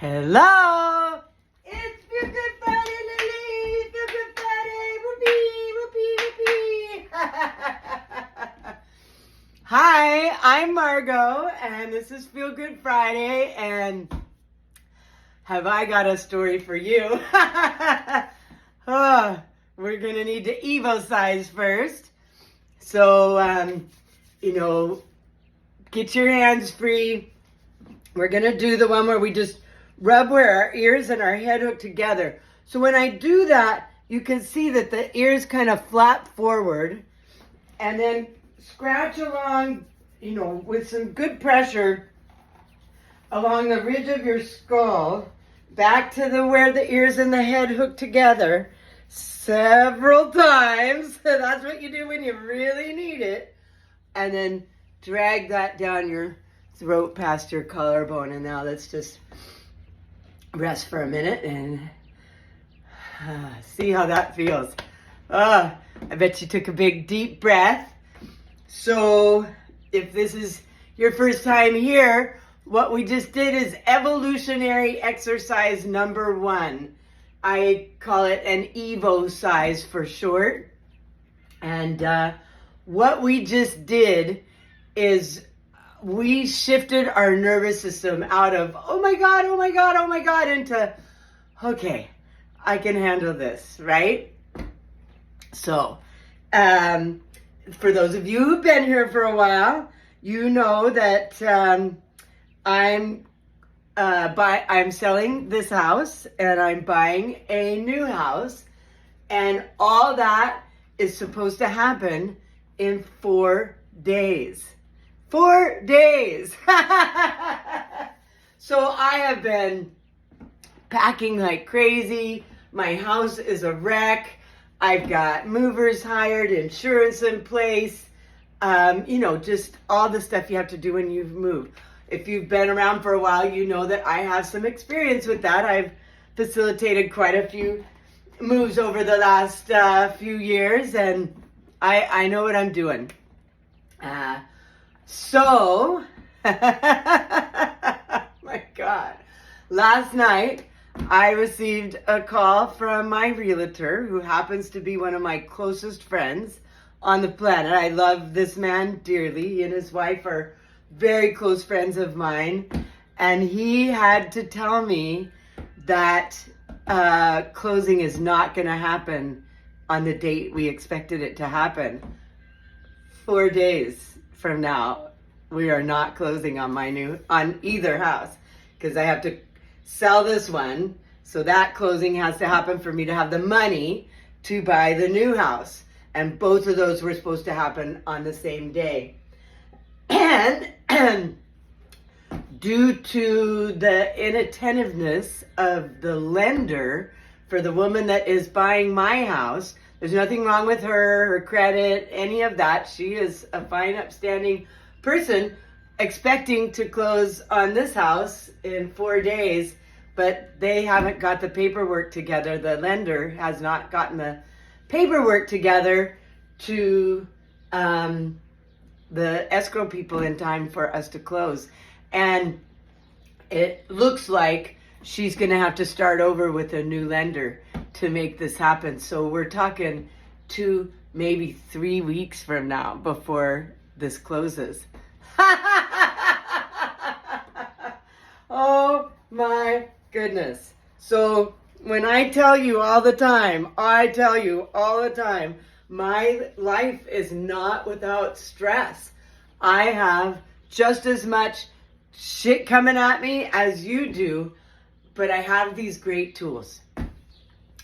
Hello! It's Feel Good Friday, Lily! Feel Good Friday! Whoopee! Whoopee! Whoopee! Hi, I'm Margot, and this is Feel Good Friday, and have I got a story for you? We're gonna need to Evo size first. So, get your hands free. We're gonna do the one where we just rub where our ears and our head hook together. So when I do that, you can see that the ears kind of flap forward, and then scratch along, with some good pressure along the ridge of your skull, back to where the ears and the head hook together several times. That's what you do when you really need it. And then drag that down your throat past your collarbone. And now let's just rest for a minute and see how that feels. I bet you took a big deep breath. So if this is your first time here, what we just did is evolutionary exercise number 1. I call it an Evo size for short. And what we just did is we shifted our nervous system out of, oh my God, into, okay, I can handle this, right? So, for those of you who've been here for a while, you know that I'm selling this house and I'm buying a new house, and all that is supposed to happen in 4 days. 4 days. So I have been packing like crazy. My house is a wreck. I've got movers hired, insurance in place, just all the stuff you have to do when you've moved. If you've been around for a while, you know that I have some experience with that. I've facilitated quite a few moves over the last few years, and I know what I'm doing. So, my God, last night I received a call from my realtor, who happens to be one of my closest friends on the planet. I love this man dearly. He and his wife are very close friends of mine. And he had to tell me that closing is not going to happen on the date we expected it to happen. 4 days from now, we are not closing on either house, because I have to sell this one. So that closing has to happen for me to have the money to buy the new house. And both of those were supposed to happen on the same day. And due to the inattentiveness of the lender for the woman that is buying my house, there's nothing wrong with her credit, any of that. She is a fine, upstanding person expecting to close on this house in 4 days, but they haven't got the paperwork together. The lender has not gotten the paperwork together to the escrow people in time for us to close. And it looks like she's going to have to start over with a new lender to make this happen. So we're talking 2, maybe 3 weeks from now before this closes. Oh my goodness. So when I tell you all the time, my life is not without stress. I have just as much shit coming at me as you do, but I have these great tools.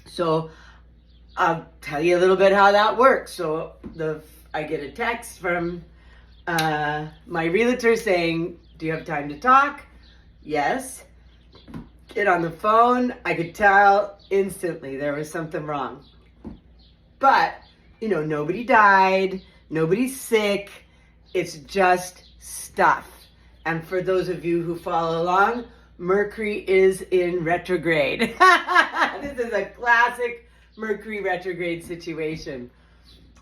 So I'll tell you a little bit how that works. So I get a text from my realtor saying, do you have time to talk? Yes. Get on the phone. I could tell instantly there was something wrong. But, nobody died. Nobody's sick. It's just stuff. And for those of you who follow along, Mercury is in retrograde. This is a classic Mercury retrograde situation.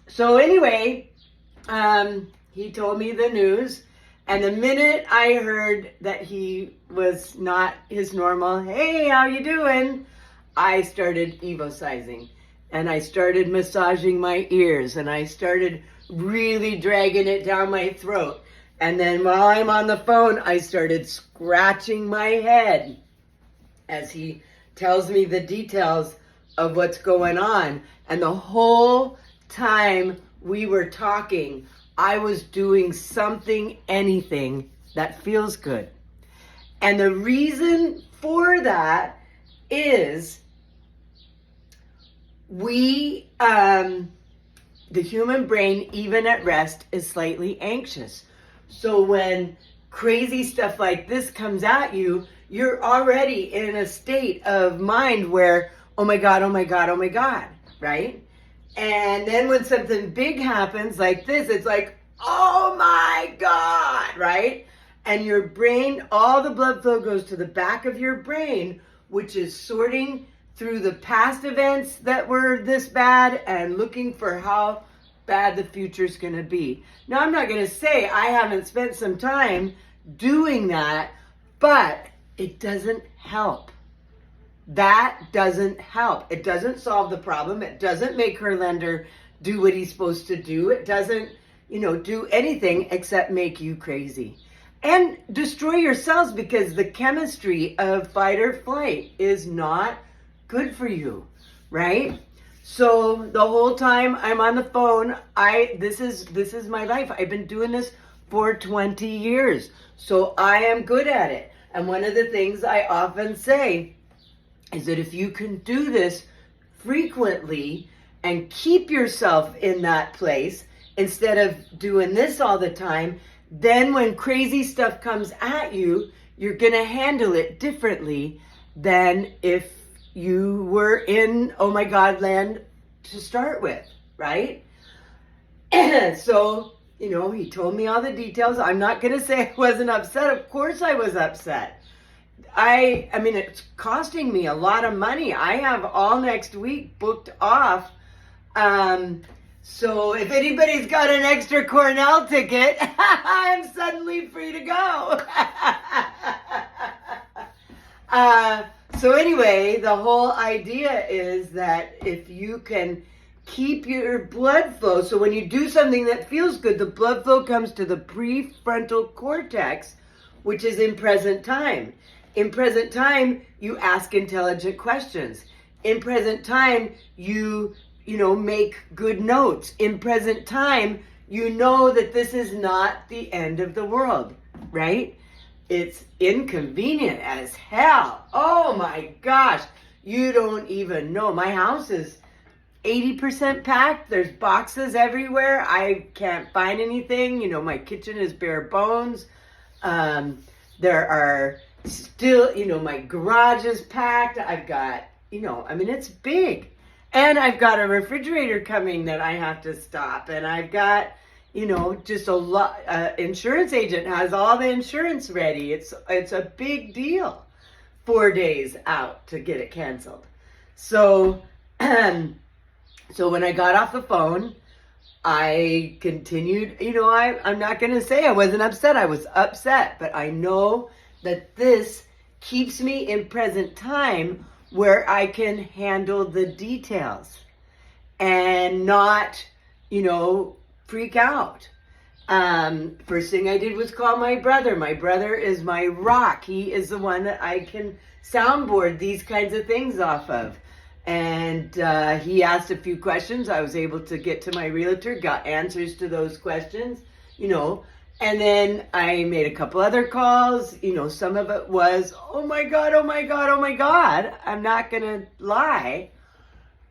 So anyway, he told me the news, And the minute I heard that he was not his normal, hey, how you doing? I started evocizing, and I started massaging my ears, and I started really dragging it down my throat. And then while I'm on the phone, I started scratching my head as he tells me the details of what's going on. And the whole time we were talking, I was doing something, anything that feels good. And the reason for that is the human brain, even at rest, is slightly anxious. So when crazy stuff like this comes at you, you're already in a state of mind where, oh my God, oh my God, oh my God, right? And then when something big happens like this, it's like, oh my God, right? And your brain, all the blood flow goes to the back of your brain, which is sorting through the past events that were this bad and looking for how bad the future's going to be. Now, I'm not going to say I haven't spent some time doing that, but it doesn't help. That doesn't help. It doesn't solve the problem. It doesn't make her lender do what he's supposed to do. It doesn't, do anything except make you crazy and destroy your cells, because the chemistry of fight or flight is not good for you, right? So the whole time I'm on the phone, this is my life. I've been doing this for 20 years. So I am good at it. And one of the things I often say is that if you can do this frequently and keep yourself in that place instead of doing this all the time, then when crazy stuff comes at you, you're going to handle it differently than if you were in oh my God land to start with, right? So, he told me all the details. I'm not going to say I wasn't upset. Of course I was upset. I mean, it's costing me a lot of money. I have all next week booked off. So if anybody's got an extra Cornell ticket, I'm suddenly free to go. So anyway, the whole idea is that if you can keep your blood flow, so when you do something that feels good, the blood flow comes to the prefrontal cortex, which is in present time. In present time, you ask intelligent questions. In present time, you make good notes. In present time, you know that this is not the end of the world, right? It's inconvenient as hell. Oh my gosh. You don't even know. My house is 80% packed. There's boxes everywhere. I can't find anything. My kitchen is bare bones. There are still, my garage is packed. I've got, it's big. And I've got a refrigerator coming that I have to stop. And I've got, just a lot. Insurance agent has all the insurance ready. It's a big deal. 4 days out to get it canceled. So, so when I got off the phone, I continued, I'm not going to say I wasn't upset. I was upset, but I know that this keeps me in present time where I can handle the details and not, freak out. First thing I did was call my brother. My brother is my rock. He is the one that I can soundboard these kinds of things off of. And he asked a few questions. I was able to get to my realtor, got answers to those questions, and then I made a couple other calls. Some of it was, oh my God, oh my God, oh my God. I'm not going to lie.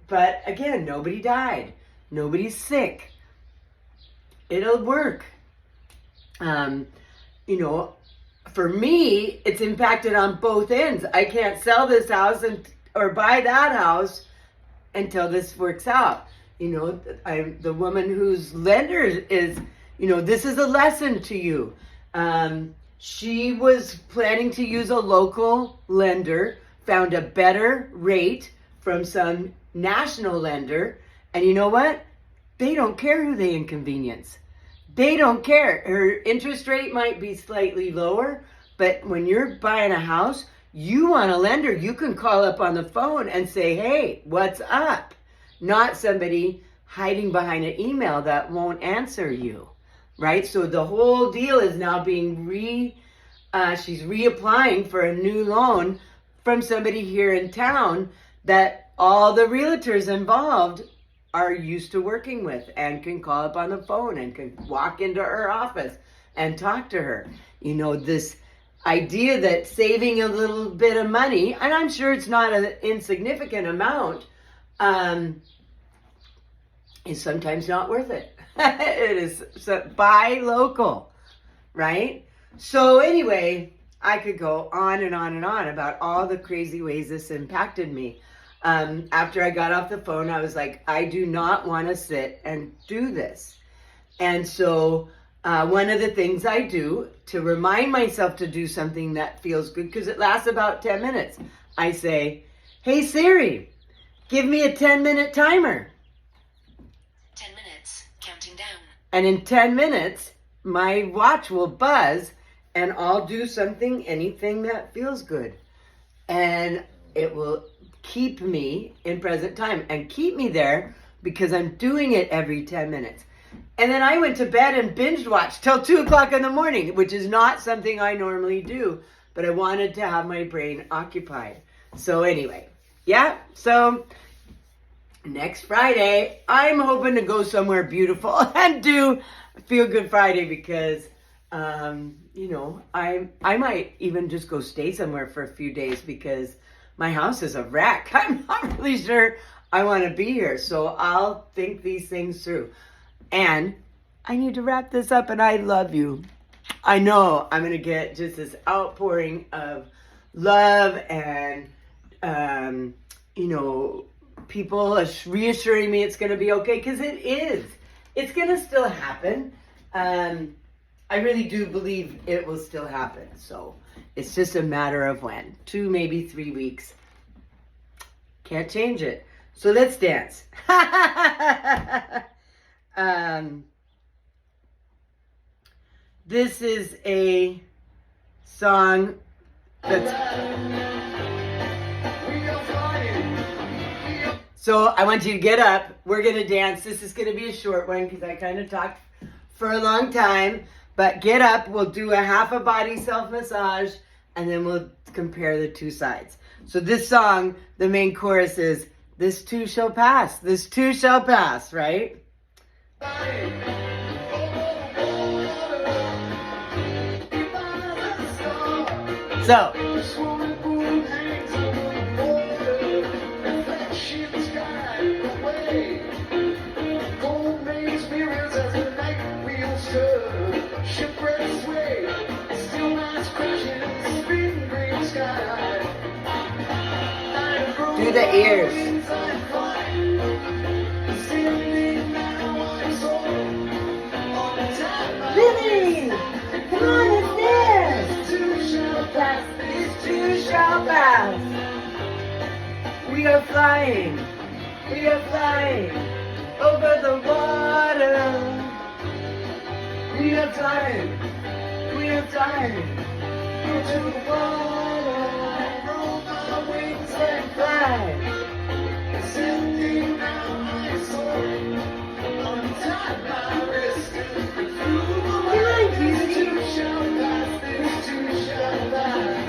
But again, nobody died. Nobody's sick. It'll work. For me, it's impacted on both ends. I can't sell this house or buy that house until this works out. The woman whose lender is, this is a lesson to you. She was planning to use a local lender, found a better rate from some national lender, and you know what? They don't care who they inconvenience. They don't care. Her interest rate might be slightly lower, but when you're buying a house, you want a lender. You can call up on the phone and say, hey, what's up? Not somebody hiding behind an email that won't answer you, right? So the whole deal is now being she's reapplying for a new loan from somebody here in town that all the realtors involved are used to working with and can call up on the phone and can walk into her office and talk to her. You know, this idea that saving a little bit of money, and I'm sure it's not an insignificant amount, is sometimes not worth it. It is, so buy local, right? So anyway, I could go on and on and on about all the crazy ways this impacted me. After I got off the phone, I was like, I do not want to sit and do this. And so one of the things I do to remind myself to do something that feels good, because it lasts about 10 minutes, I say, hey Siri, give me a 10-minute timer. 10 minutes, counting down. And in 10 minutes, my watch will buzz and I'll do something, anything that feels good. And it will keep me in present time and keep me there because I'm doing it every 10 minutes. And then I went to bed and binge watched till 2 o'clock in the morning, which is not something I normally do, but I wanted to have my brain occupied. So anyway, yeah, so next Friday, I'm hoping to go somewhere beautiful and do Feel Good Friday because, you know, I might even just go stay somewhere for a few days because my house is a wreck. I'm not really sure I want to be here. So I'll think these things through. And I need to wrap this up, and I love you. I know I'm going to get just this outpouring of love and, you know, people reassuring me it's going to be okay, because it is. It's going to still happen. I really do believe it will still happen. So it's just a matter of when. 2, maybe 3 weeks. Can't change it. So let's dance. This is a song that's... So I want you to get up. We're going to dance. This is going to be a short one because I kind of talked for a long time. But get up. We'll do a half a body self-massage, and then we'll compare the two sides. So this song, the main chorus is, this too shall pass. This too shall pass, right? So, do the ears. Billy! Come on, it's there! This too shall pass. We are flying. We are flying over the water. We are flying. We are flying into the water. Roll my wings and fly. Sending out my soul. Untie my wrist and through the water. This too shall pass. This too shall pass.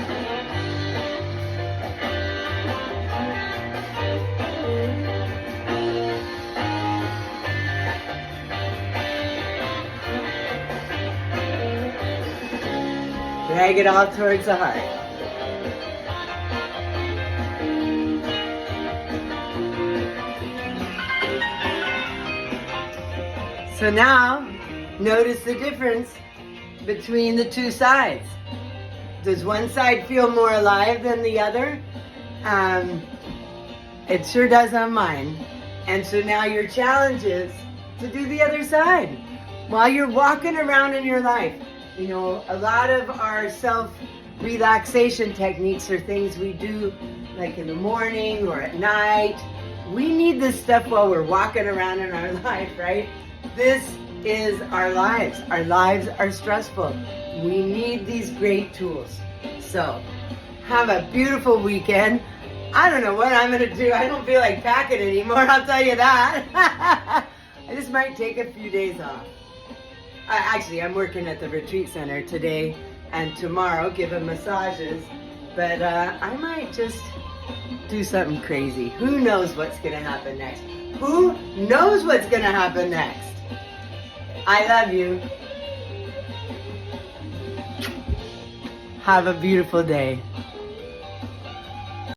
Drag it all towards the heart. So now, notice the difference between the two sides. Does one side feel more alive than the other? It sure does on mine. And so now your challenge is to do the other side while you're walking around in your life. You know, a lot of our self-relaxation techniques are things we do like in the morning or at night. We need this stuff while we're walking around in our life, right? This is our lives. Our lives are stressful. We need these great tools. So, have a beautiful weekend. I don't know what I'm going to do. I don't feel like packing anymore, I'll tell you that. I just might take a few days off. Actually, I'm working at the retreat center today and tomorrow, giving massages. But I might just do something crazy. Who knows what's going to happen next? Who knows what's going to happen next? I love you. Have a beautiful day.